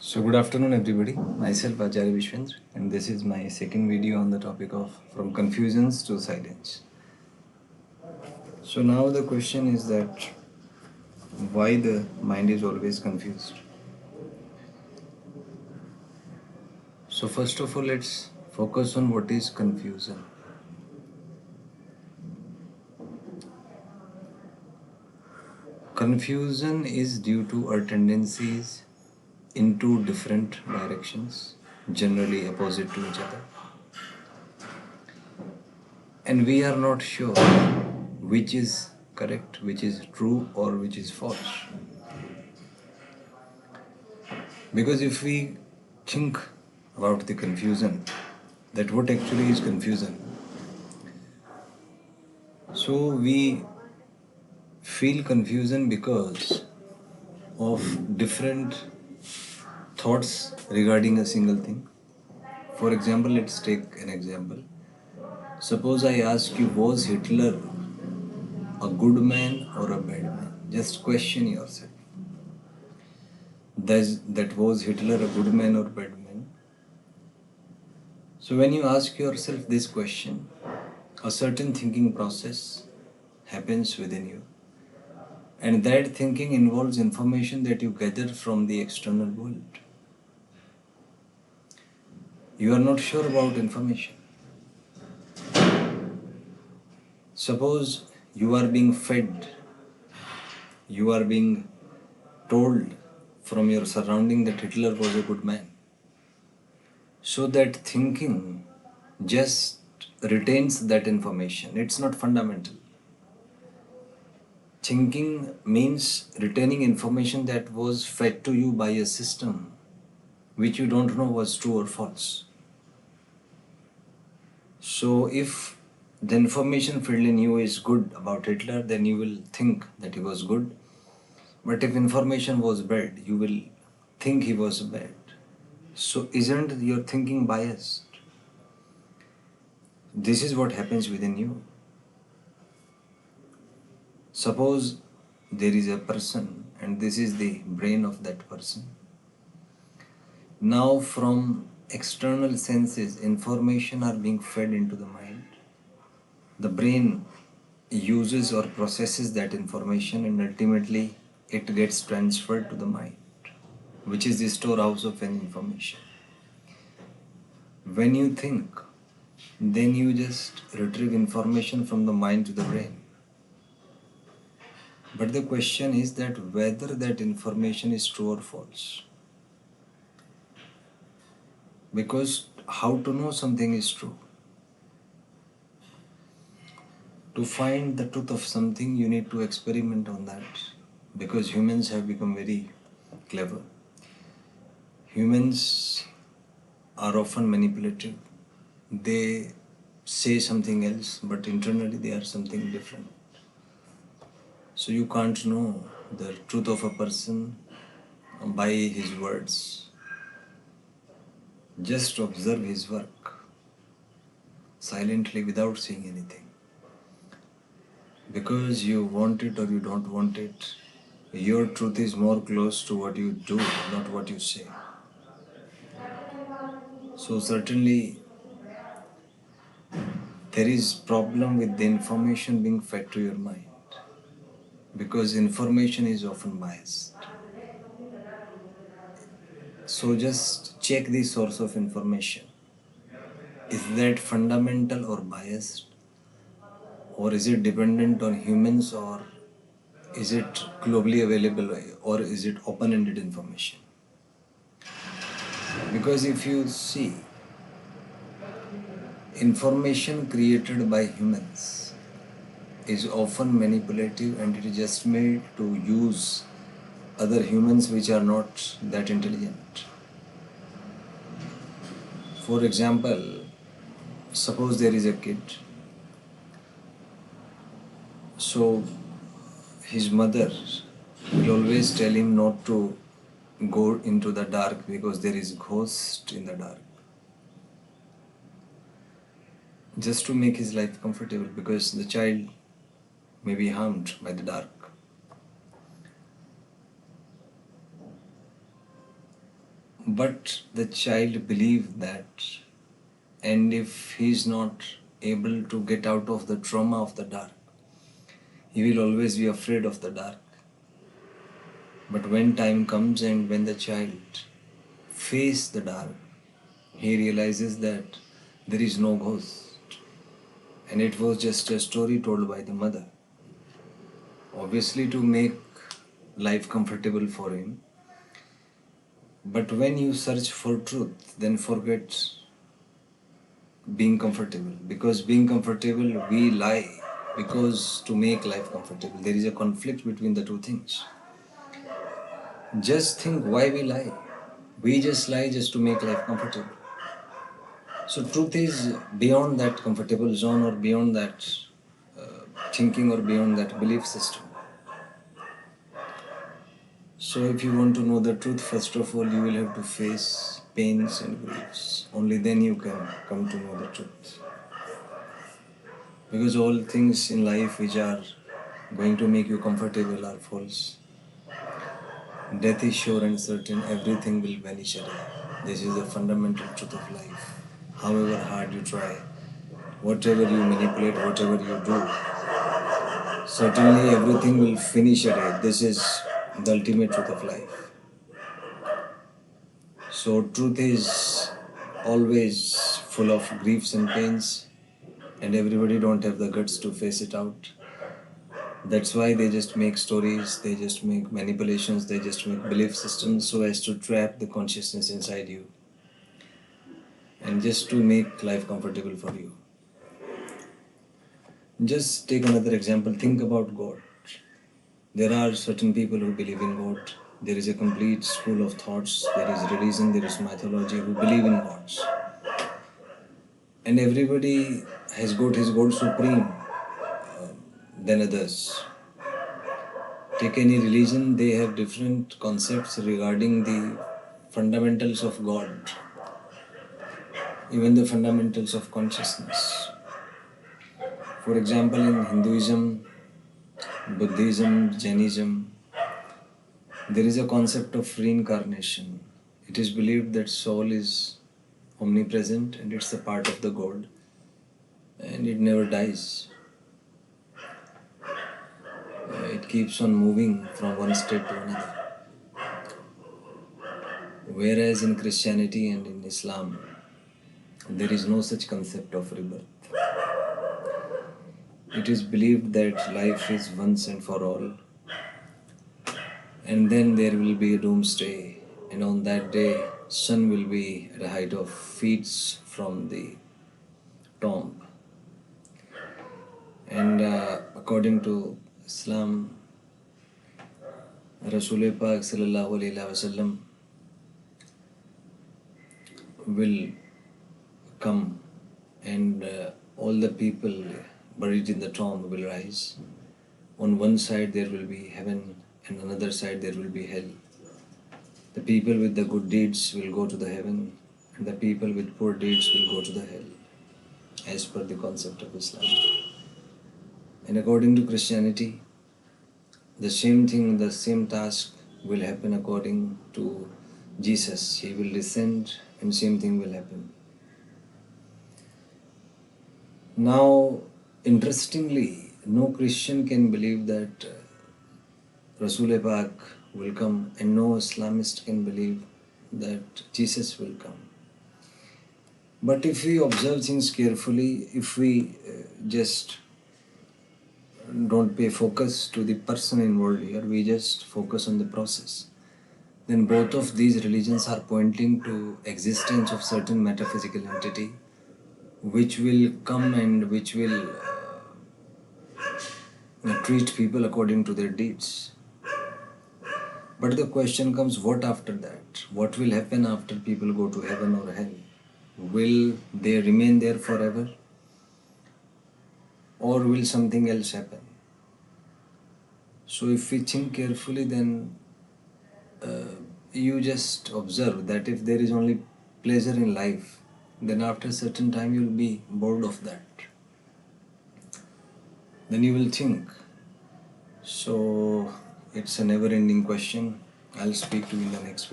So good afternoon everybody, myself Acharya Vishvendra, and this is my second video on the topic of from confusions to silence. So now the question is that why the mind is always confused. So first of all, let's focus on what is confusion. Confusion is due to our tendencies in two different directions, generally opposite to each other. And we are not sure which is correct, which is true, or which is false. Because if we think about the confusion, that what actually is confusion, so we feel confusion because of different thoughts regarding a single thing. For example, let's take an example. Suppose I ask you, was Hitler a good man or a bad man? Just question yourself. That was Hitler a good man or bad man? So when you ask yourself this question, a certain thinking process happens within you. And that thinking involves information that you gather from the external world. You are not sure about information. Suppose you are being fed, you are being told from your surrounding that Hitler was a good man. So that thinking just retains that information. It's not fundamental. Thinking means retaining information that was fed to you by a system which you don't know was true or false. So if the information filled in you is good about Hitler, then you will think that he was good. But if information was bad, you will think he was bad. So isn't your thinking biased? This is what happens within you. Suppose there is a person and this is the brain of that person. Now from external senses, information are being fed into the mind. The brain uses or processes that information and ultimately it gets transferred to the mind, which is the storehouse of any information. When you think, then you just retrieve information from the mind to the brain. But the question is that whether that information is true or false. Because how to know something is true? To find the truth of something, you need to experiment on that. Because humans have become very clever. Humans are often manipulative. They say something else, but internally they are something different. So you can't know the truth of a person by his words. Just observe his work silently without saying anything. Because you want it or you don't want it, your truth is more close to what you do, not what you say. So certainly there is problem with the information being fed to your mind, because information is often biased. So just check the source of information. Is that fundamental or biased? Or is it dependent on humans, or is it globally available, or is it open-ended information? Because if you see, information created by humans is often manipulative and it is just made to use other humans which are not that intelligent. For example, suppose there is a kid, so his mother will always tell him not to go into the dark because there is ghost in the dark, just to make his life comfortable, because the child may be harmed by the dark. But the child believes that, and if he is not able to get out of the trauma of the dark, he will always be afraid of the dark. But when time comes and when the child faces the dark, he realizes that there is no ghost, and it was just a story told by the mother. Obviously, to make life comfortable for him. But when you search for truth, then forget being comfortable. Because being comfortable, we lie because to make life comfortable. There is a conflict between the two things. Just think why we lie. We just lie just to make life comfortable. So truth is beyond that comfortable zone, or beyond that thinking, or beyond that belief system. So if you want to know the truth, first of all, you will have to face pains and griefs. Only then you can come to know the truth. Because all things in life which are going to make you comfortable are false. Death is sure and certain, everything will vanish away. This is the fundamental truth of life. However hard you try, whatever you manipulate, whatever you do, certainly everything will finish away. This is the ultimate truth of life. So truth is always full of griefs and pains, and everybody don't have the guts to face it out. That's why they just make stories, they just make manipulations, they just make belief systems so as to trap the consciousness inside you and just to make life comfortable for you. Just take another example. Think about God. There are certain people who believe in God. There is a complete school of thoughts. There is religion, there is mythology who believe in gods. And everybody has got his God supreme than others. Take any religion, they have different concepts regarding the fundamentals of God, even the fundamentals of consciousness. For example, in Hinduism, Buddhism, Jainism, there is a concept of reincarnation. It is believed that soul is omnipresent and it's a part of the God and it never dies. It keeps on moving from one state to another. Whereas in Christianity and in Islam, there is no such concept of rebirth. It is believed that life is once and for all, and then there will be a doomsday, and on that day, sun will be at a height of feet from the tomb. And according to Islam, Rasul Pak sallallahu alaihi wasallam will come, and all the people buried in the tomb will rise. On one side there will be heaven, and on another side there will be hell. The people with the good deeds will go to the heaven, and the people with poor deeds will go to the hell, as per the concept of Islam. And according to Christianity, the same thing, the same task will happen according to Jesus. He will descend and same thing will happen. Now, interestingly, no Christian can believe that Rasul Pak will come, and no Islamist can believe that Jesus will come. But if we observe things carefully, if we just don't pay focus to the person involved here, we just focus on the process, then both of these religions are pointing to existence of certain metaphysical entity which will come and which will treat people according to their deeds. But the question comes, what after that? What will happen after people go to heaven or hell? Will they remain there forever? Or will something else happen? So if we think carefully, then you just observe that if there is only pleasure in life, then after a certain time you will be bored of that. Then you will think. So it's a never-ending question. I'll speak to you in the next video.